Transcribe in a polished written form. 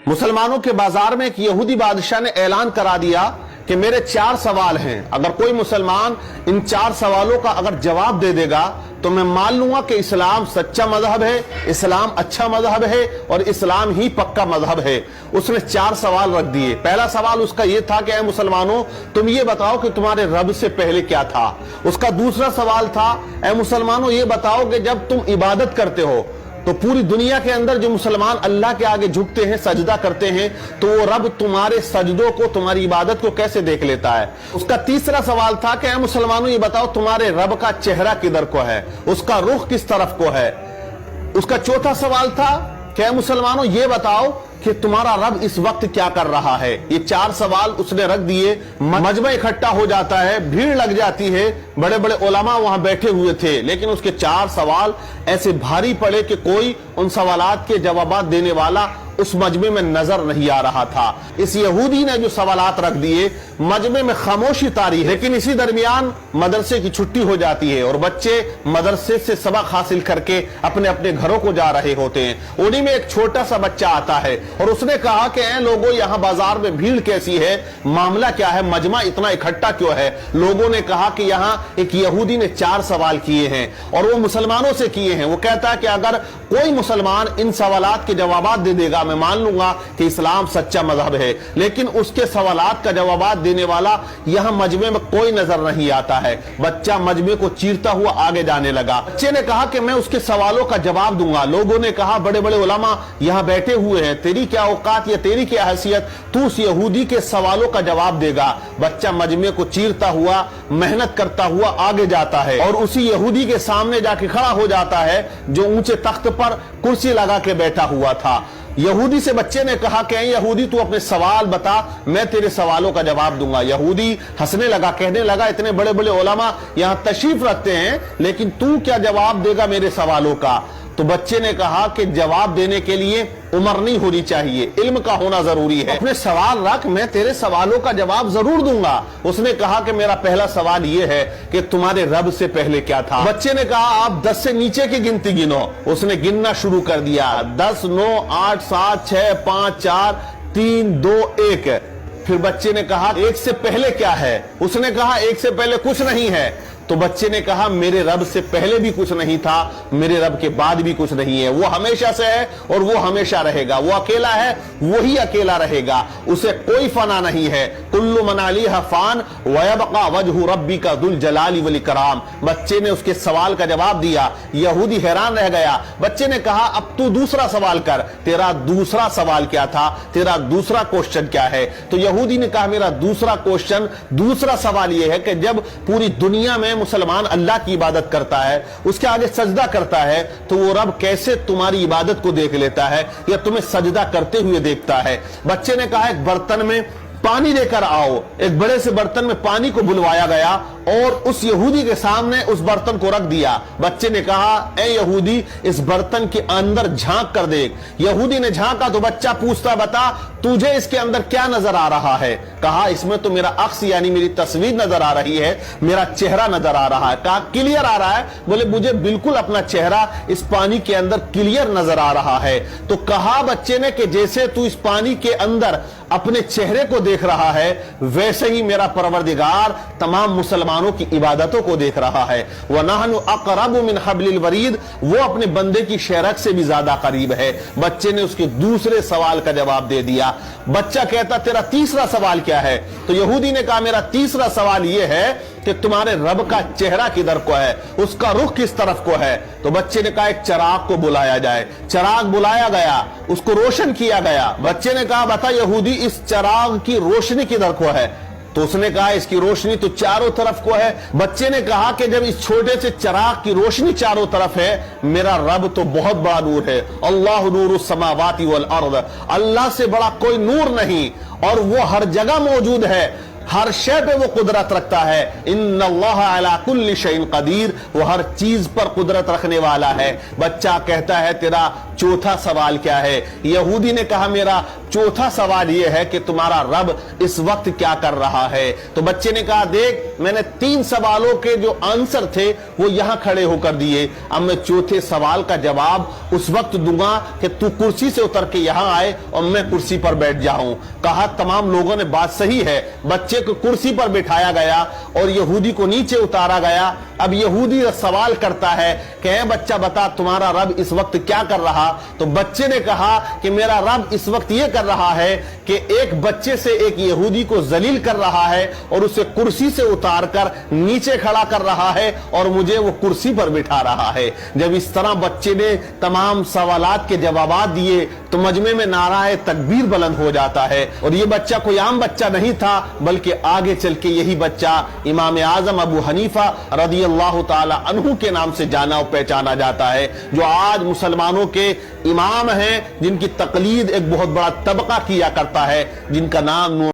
मुसलमानों के बाजार में एक यहूदी बादशाह ने ऐलान करा दिया कि मेरे 4 सवाल हैं, अगर कोई मुसलमान इन 4 सवालों का अगर जवाब दे देगा तो मैं मान लूंगा कि इस्लाम सच्चा मजहब है, इस्लाम अच्छा मजहब है और इस्लाम ही पक्का मजहब है। उसने 4 सवाल रख दिए। पहला सवाल उसका ये था कि ऐ मुसलमानों, तुम ये बताओ कि तुम्हारे रब से पहले क्या था। उसका दूसरा सवाल था, ऐ मुसलमानों ये बताओ कि जब तुम इबादत करते हो तो पूरी दुनिया के अंदर जो मुसलमान अल्लाह के आगे झुकते हैं, सजदा करते हैं, तो वो रब तुम्हारे सजदों को, तुम्हारी इबादत को कैसे देख लेता है। उसका तीसरा सवाल था कि ऐ मुसलमानों ये बताओ तुम्हारे रब का चेहरा किधर को है, उसका रुख किस तरफ को है। उसका चौथा सवाल था कि ऐ मुसलमानों ये बताओ कि तुम्हारा रब इस वक्त क्या कर रहा है। ये 4 सवाल उसने रख दिए। मजमा इकट्ठा हो जाता है, भीड़ लग जाती है, बड़े बड़े उलमा वहां बैठे हुए थे, लेकिन उसके 4 सवाल ऐसे भारी पड़े कि कोई उन सवालात के जवाब देने वाला उस मजमे में नजर नहीं आ रहा था। इस यहूदी ने जो सवालात रख दिए, मजमे में खामोशी तारी है। लेकिन इसी दरमियान मदरसे की छुट्टी हो जाती है और बच्चे मदरसे से सबक हासिल करके अपने अपने घरों को जा रहे होते हैं। उन्हीं में एक छोटा सा बच्चा आता है और उसने कहा कि ऐ लोगों, यहाँ बाजार में भीड़ कैसी है, मामला क्या है, मजमा इतना इकट्ठा क्यों है। लोगों ने कहा कि यहाँ एक यहूदी ने 4 सवाल किए हैं और वो मुसलमानों से किए हैं। वो कहता है कि अगर कोई मुसलमान इन सवालात के जवाब दे देगा, मैं मान लूंगा कि इस्लाम सच्चा मजहब है। लेकिन उसके सवालात का जवाब देने वाला यहां मजमे में कोई नजर नहीं आता है। बच्चा मजमे को चीरता हुआ आगे जाने लगा। बच्चे ने कहा कि मैं उसके सवालों का जवाब दूंगा। लोगों ने कहा बड़े बड़े उलमा यहां बैठे हुए हैं, तेरी क्या औकात या तेरी क्या हैसियत, तू उस यहूदी के सवालों का जवाब देगा। बच्चा मजमे को चीरता हुआ, मेहनत करता हुआ आगे जाता है और उसी यहूदी के सामने जाके खड़ा हो जाता है जो ऊंचे तख्त पर कुर्सी लगा के बैठा हुआ था। यहूदी से बच्चे ने कहा कि यहूदी तू अपने सवाल बता, मैं तेरे सवालों का जवाब दूंगा। यहूदी हंसने लगा, कहने लगा इतने बड़े बड़े उलमा यहां तशरीफ रखते हैं, लेकिन तू क्या जवाब देगा मेरे सवालों का। तो बच्चे ने कहा कि जवाब देने के लिए उम्र नहीं होनी चाहिए, इल्म का होना जरूरी है। अपने सवाल रख, मैं तेरे सवालों का जवाब जरूर दूंगा। उसने कहा कि मेरा पहला सवाल यह है कि तुम्हारे रब से पहले क्या था। बच्चे ने कहा आप 10 से नीचे की गिनती गिनो। उसने गिनना शुरू कर दिया, 10, 9, 8, 7, 6, 5, 4, 3, 2, 1। फिर बच्चे ने कहा 1 से पहले क्या है। उसने कहा 1 से पहले कुछ नहीं है। तो बच्चे ने कहा मेरे रब से पहले भी कुछ नहीं था, मेरे रब के बाद भी कुछ नहीं है। वो हमेशा से है और वो हमेशा रहेगा। वो अकेला है, वही अकेला रहेगा, उसे कोई फना नहीं है। कुल्लु मन अलैहा फान व यबका वजहु रब्बिका दुल जलाली वल इकराम। बच्चे ने उसके सवाल का जवाब दिया। यहूदी हैरान रह गया। बच्चे ने कहा अब तू दूसरा सवाल कर, तेरा दूसरा सवाल क्या था, तेरा दूसरा क्वेश्चन क्या है। तो यहूदी ने कहा मेरा दूसरा क्वेश्चन, दूसरा सवाल यह है कि जब पूरी दुनिया में मुसलमान अल्लाह की इबादत करता है, उसके आगे सजदा करता है, तो वो रब कैसे तुम्हारी इबादत को देख लेता है या तुम्हें सजदा करते हुए देखता है। बच्चे ने कहा एक बर्तन में पानी लेकर आओ। एक बड़े से बर्तन में पानी को बुलवाया गया और उस यहूदी के सामने उस बर्तन को रख दिया। बच्चे ने कहा ए यहूदी, इस बर्तन के अंदर झांक कर देख। यहूदी ने झांका तो बच्चा पूछता बता तुझे इसके अंदर क्या नजर आ रहा है। कहा इसमें तो मेरा अक्स यानी मेरी तस्वीर नजर आ रही है, मेरा चेहरा नजर आ रहा है। कहा क्लियर आ रहा है। बोले मुझे बिल्कुल अपना चेहरा इस पानी के अंदर क्लियर नजर आ रहा है। तो कहा बच्चे ने कि जैसे तू इस पानी के अंदर अपने चेहरे को देख रहा है, वैसे ही मेरा परवरदिगार तमाम मुसलमानों की इबादतों को देख रहा है। वनहनु अक़रबु मिन हब्लिल वरीद, वो अपने बंदे की शेरक से भी ज्यादा करीब है। बच्चे ने उसके दूसरे सवाल का जवाब दे दिया। बच्चा कहता तेरा तीसरा सवाल क्या है। तो यहूदी ने कहा मेरा तीसरा सवाल यह है कि तुम्हारे रब का चेहरा किधर को है, उसका रुख किस तरफ को है। तो बच्चे ने कहा एक चिराग को बुलाया जाए। चिराग बुलाया गया, उसको रोशन किया गया। बच्चे ने कहा बता यहूदी इस चिराग की रोशनी किधर को है। तो उसने कहा इसकी रोशनी तो चारों तरफ को है। बच्चे ने कहा कि जब इस छोटे से चिराग की रोशनी चारों तरफ है, मेरा रब तो बहुत बड़ा नूर है। अल्लाह नूरुस समावाति वल अर्द, अल्लाह से बड़ा कोई नूर नहीं और वो हर जगह मौजूद है, हर शय पे वो कुदरत रखता है। इन्नल्लाह अला कुल्ली शैइन कदीर, वो हर चीज पर कुदरत रखने वाला है। बच्चा कहता है तेरा चौथा सवाल क्या है। यहूदी ने कहा मेरा चौथा सवाल यह है कि तुम्हारा रब इस वक्त क्या कर रहा है। तो बच्चे ने कहा देख मैंने 3 सवालों के जो आंसर थे वो यहां खड़े होकर दिए, अब मैं चौथे सवाल का जवाब उस वक्त दूंगा कि तू कुर्सी से उतर के यहां आए और मैं कुर्सी पर बैठ जाऊं। कहा तमाम लोगों ने बात सही है। बच्चे को कुर्सी पर बिठाया गया और यहूदी को नीचे उतारा गया। अब यहूदी सवाल करता है कि ए बच्चा बता तुम्हारा रब इस वक्त क्या कर रहा। तो बच्चे ने कहा कि मेरा रब इस वक्त ये कर रहा है कि एक बच्चे से एक यहूदी को जलील कर रहा है और उसे कुर्सी से उतारकर नीचे खड़ा कर रहा है और मुझे वो कुर्सी पर बिठा रहा है। जब इस तरह बच्चे ने तमाम सवालात के जवाबात दिए तो मजमे में नाराए तकबीर बुलंद हो जाता है। और ये बच्चा कोई आम बच्चा नहीं था, बल्कि आगे चल के यही बच्चा इमाम आजम अबू हनीफा रदियल्लाहु ताला अन्हु के नाम से जाना और पहचाना जाता है, जो आज मुसलमानों के इमाम हैं, जिनकी तकलीद एक बहुत बड़ा तबका किया करता है, जिनका नाम